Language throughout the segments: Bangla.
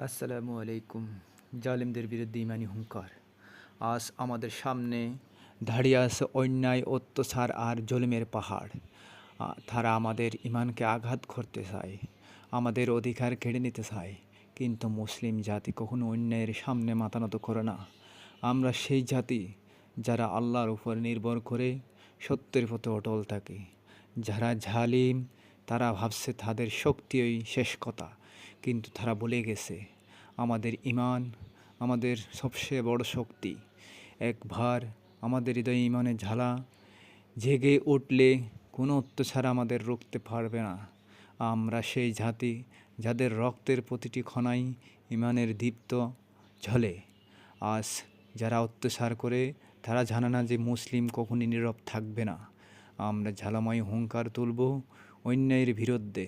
আসসালামু আলাইকুম। জালিমদের বিরুদ্ধে ইমানি হুঙ্কার। আজ আমাদের সামনে দাঁড়িয়ে আছে অন্যায়, অত্যাচার আর জুলুমের পাহাড়। তারা আমাদের ইমানকে আঘাত করতে চায়, আমাদের অধিকার কেড়ে নিতে চায়। কিন্তু মুসলিম জাতি কখনো অন্যায়ের সামনে মাথা নত করে না। আমরা সেই জাতি যারা আল্লাহর উপর নির্ভর করে সত্যের পথে অটল থাকে। যারা জালিম তারা ভাবছে তাদের শক্তিই শেষ কথা, কিন্তু তারা ভুলে গেছে আমাদের ঈমান আমাদের সবচেয়ে বড় শক্তি। একবার আমাদের হৃদয়ে ঈমানের ঝালা জেগে উঠলে কোনো অত্যাচার আমাদের রুখতে পারবে না। আমরা সেই জাতি যাদের রক্তের প্রতিটি কণায় ঈমানের দীপ্ত ঝলে। আজ যারা অত্যাচার করে তারা জানে না যে মুসলিম কখনই নীরব থাকবে না। আমরা ঝালাময় হুঙ্কার তুলব অন্যায়ের বিরুদ্ধে।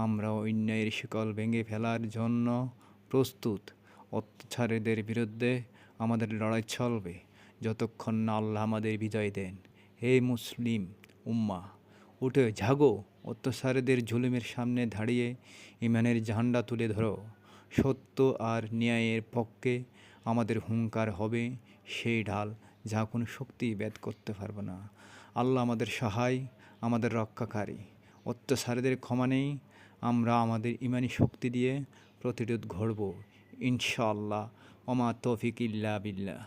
আমরা অন্যায়ের শিকল ভেঙে ফেলার জন্য প্রস্তুত। অত্যাচারীদের বিরুদ্ধে আমাদের লড়াই চলবে যতক্ষণ না আল্লাহ আমাদের বিজয় দেন। হে মুসলিম উম্মাহ, উঠে জাগো! অত্যাচারীদের জুলুমের সামনে দাঁড়িয়ে ঈমানের ঝান্ডা তুলে ধরো। সত্য আর ন্যায়ের পক্ষে আমাদের হুঙ্কার হবে সেই ঢাল যা কোনো শক্তি ভেদ করতে পারবে না। আল্লাহ আমাদের সহায়, আমাদের রক্ষাকারী। অত্যাচারীদের ক্ষমা নেই। আমরা আমাদের ঈমানি শক্তি দিয়ে প্রতিরোধ গড়ব ইনশাআল্লাহ। ওমা তৌফিক ইল্লা বিল্লাহ।